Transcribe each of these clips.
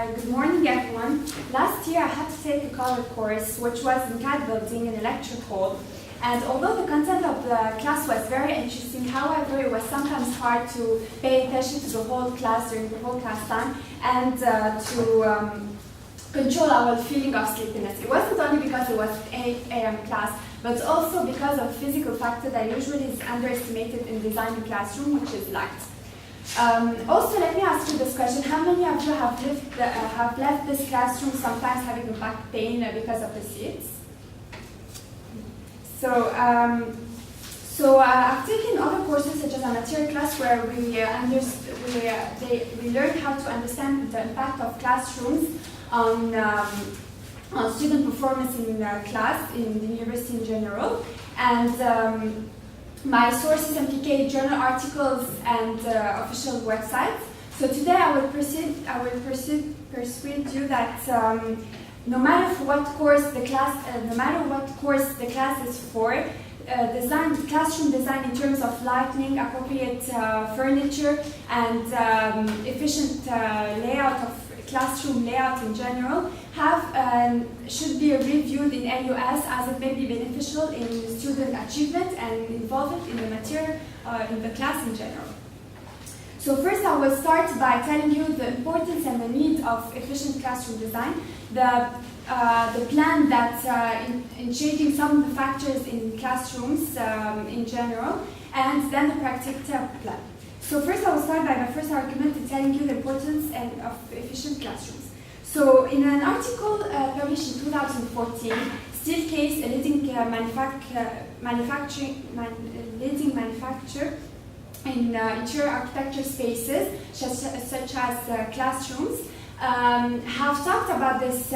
Good morning, everyone. Last year I had to take a color course, which was in CAD building in a lecture hall. And although the content of the class was very interesting, however, it was sometimes hard to pay attention to the whole class during the whole class time and to control our feeling of sleepiness. It wasn't only because it was 8 a.m. class, but also because of physical factor that usually is underestimated in designing classroom, which is light. Also, let me ask you this question: how many of you have left this classroom sometimes having a back pain because of the seats? So, I've taken other courses such as a material class where we learned how to understand the impact of classrooms on student performance in class in the university in general, and my sources implicate journal articles and official websites. So today I will persuade you that no matter what course the class is for, classroom design in terms of lighting, appropriate furniture, and efficient layout of classroom layout in general should be reviewed in LUS, as it may be beneficial in student achievement and involvement in the material in the class in general. So first I will start by telling you the importance and the need of efficient classroom design, the plan that in changing some of the factors in classrooms in general, and then the practical plan. So first I will start by my first argument in telling you the importance of efficient classrooms. So in an article published in 2014, Steelcase, a leading manufacturer in interior architecture spaces, such as classrooms, have talked about this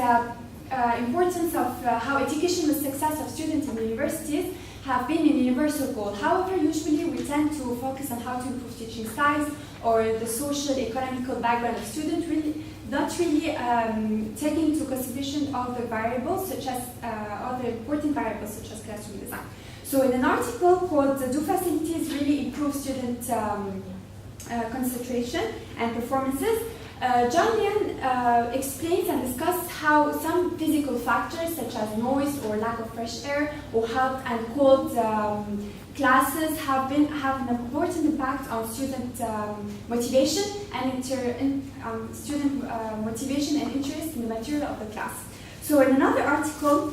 importance of how educational success of students in universities have been a universal goal. However, usually we tend to focus on how to improve teaching styles or the social, economical background of students, not really taking into consideration all the variables, such as all the important variables, such as classroom design. So in an article called "Do Facilities Really Improve Student Concentration and Performances?", John Lyon explains and discusses how some physical factors such as noise or lack of fresh air or hot and cold classes have an important impact on student motivation and interest in the material of the class. So in another article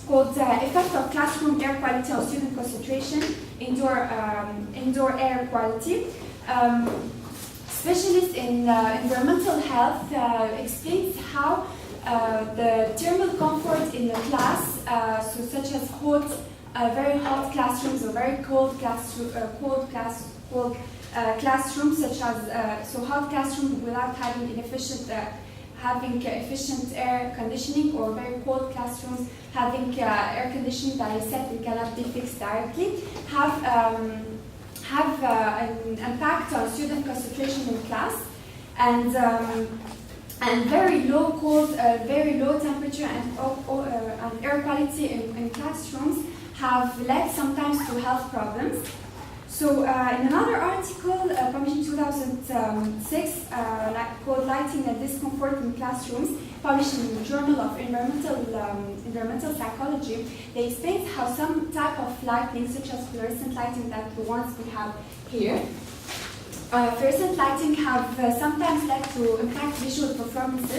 called "Effect of Classroom Air Quality on Student Concentration, Indoor Air Quality," specialist in environmental health explains how the thermal comfort in the class, so such as very hot classrooms or very cold classrooms, such as hot classrooms without having efficient air conditioning, or very cold classrooms having air conditioning that is set and cannot be fixed directly, have an impact on student concentration in class, and very low temperature and air quality in classrooms have led sometimes to health problems. So in another article published in 2006 called "Lighting and Discomfort in Classrooms," published in the Journal of Environmental Psychology, they explain how some type of lighting, such as fluorescent lighting that the ones we have here, fluorescent lighting have sometimes led to impact visual performance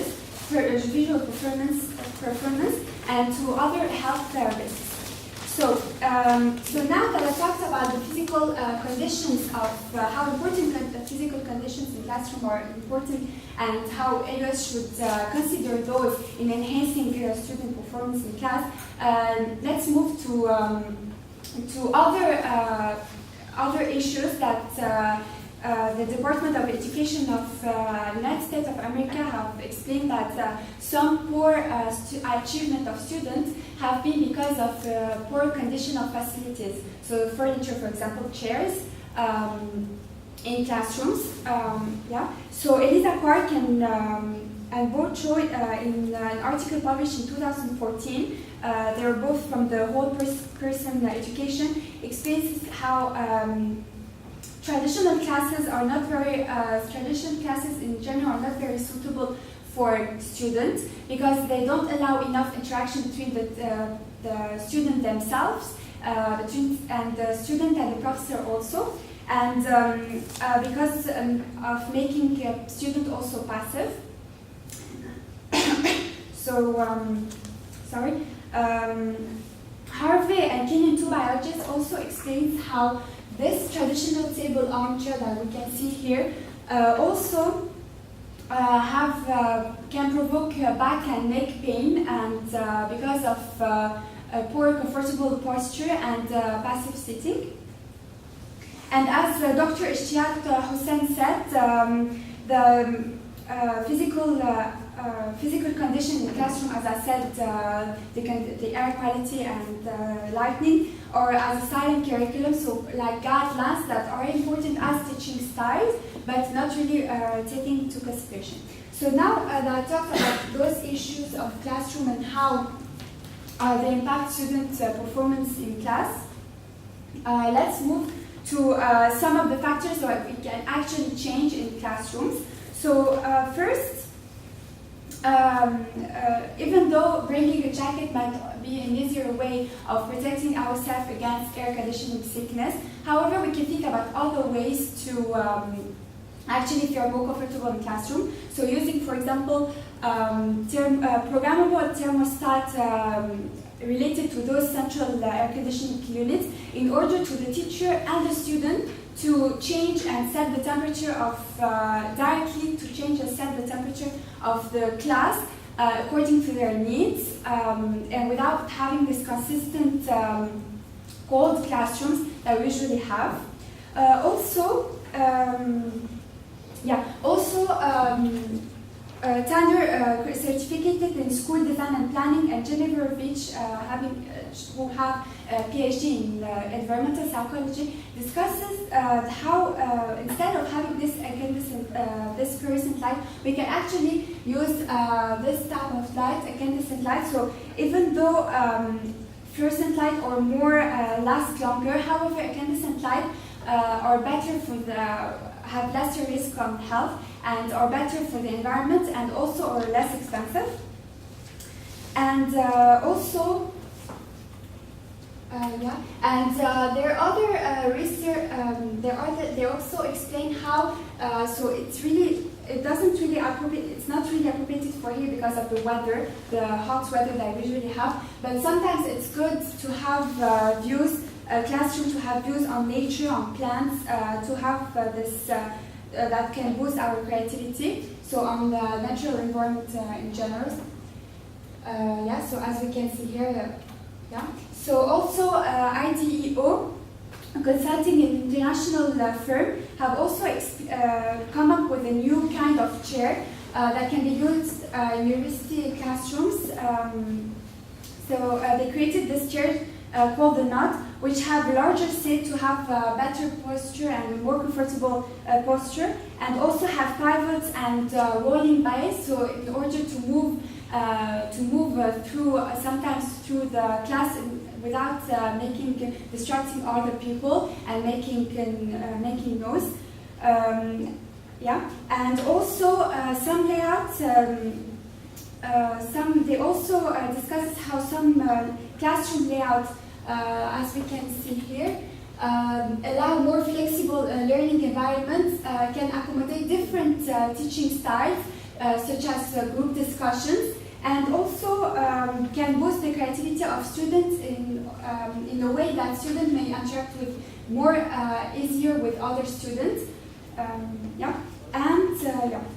and to other health risks. So now that I talked about the physical conditions of how important the physical conditions in classroom are important, and how LUS should consider those in enhancing student performance in class, let's move to other issues that the Department of Education of United States of America have explained that some poor achievement of students have been because of poor condition of facilities. So furniture, for example, chairs in classrooms. So Elisa Quark and Bo Choi in an article published in 2014, they were both from the Whole Person Education, explains how traditional classes in general are not very suitable for students because they don't allow enough interaction between the student themselves, and the student and the professor also, and because of making a student also passive. So, sorry. Harvey and Kenyon, two biologists, also explains how this traditional table armchair that we can see here also can provoke back and neck pain, and because of a poor comfortable posture and passive sitting. And as Dr. Ishtiaq Hussain said, the physical condition in the classroom, as I said, the air quality and lighting, or as a silent curriculum, so like guidelines that are important as teaching styles, but not really taking into consideration. So now that I talked about those issues of classroom and how they impact student performance in class, let's move to some of the factors that we can actually change in classrooms. So first, even though bringing a jacket might be an easier way of protecting ourselves against air conditioning sickness, however, we can think about other ways to actually feel more comfortable in classroom. So using, for example, programmable thermostat related to those central air conditioning units in order to the teacher and the student to change and set the temperature of, directly to change and set the temperature of the class according to their needs, and without having this consistent cold classrooms that we usually have. Tander, certificated in school design and planning, and Jennifer Beach, who have a PhD in environmental psychology, discusses how instead of having this incandescent, this fluorescent light, we can actually use this type of light, incandescent light. So even though fluorescent light or more last longer, however, incandescent light are better for have lesser risk on health and are better for the environment, and also are less expensive. And there are other research. They also explain how. So it's not really appropriate for here because of the weather, the hot weather that we usually have. But sometimes it's good to have views. Classroom to have views on nature, on plants, to have this that can boost our creativity. So on the natural environment in general. So as we can see here, So also IDEO, a consulting and international firm, have also come up with a new kind of chair that can be used in university classrooms. They created this chair called the Nod, which have larger seat to have better posture and more comfortable posture, and also have pivots and rolling base. So in order to move through sometimes through the class without distracting other people and making noise. And also some layouts. They also discuss how some classroom layouts, as we can see here, allow more flexible learning environments, can accommodate different teaching styles, such as group discussions, and also can boost the creativity of students in a way that students may interact with more easier with other students.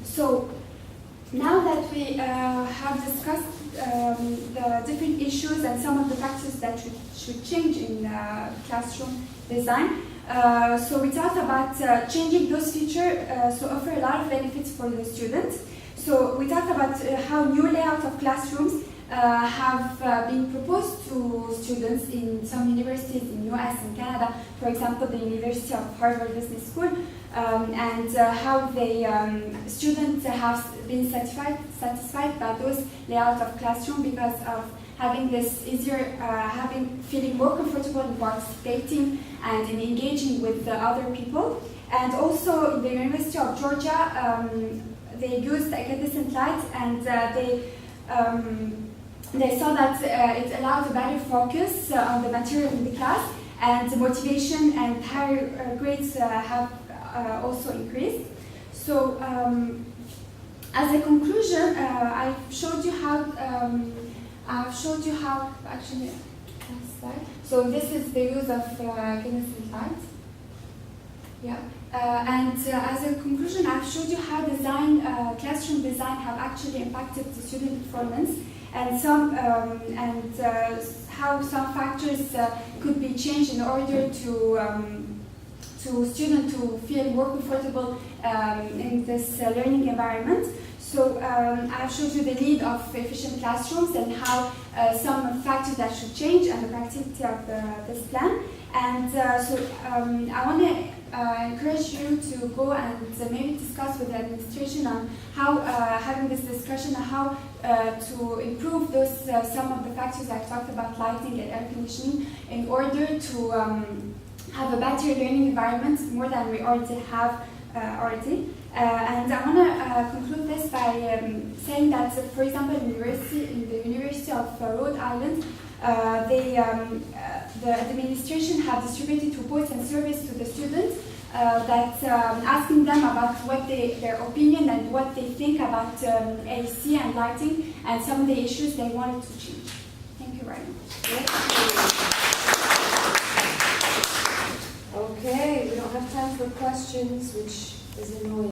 So now that we have discussed the different issues and some of the factors that should change in classroom design, so we talked about changing those features to offer a lot of benefits for the students. So we talked about how new layout of classrooms have been proposed to students in some universities in US and Canada, for example, the University of Harvard Business School, and how the students have been satisfied by those layout of classroom because of having this easier, feeling more comfortable in participating and in engaging with the other people. And also in the University of Georgia, they used incandescent light, and they saw that it allowed a better focus on the material in the class, and the motivation and higher grades have also increased. So as a conclusion, I've showed you how actually. So this is the use of incandescent light. Yeah. And as a conclusion, I've showed you how classroom design have actually impacted the student performance, and how some factors could be changed in order to students to feel more comfortable in this learning environment. So I've showed you the need of efficient classrooms and how some factors that should change and the practicality of this plan. And I want to encourage you to go and maybe discuss with the administration on how, having this discussion on how to improve those some of the factors I talked about, lighting and air conditioning, in order to have a better learning environment, more than we already have already. And I want to conclude this by saying that, for example, in the University of Rhode Island, the administration have distributed reports and surveys to the students that asking them about what their opinion and what they think about AC and lighting and some of the issues they wanted to change. Thank you very much. Okay, we don't have time for questions, which is annoying.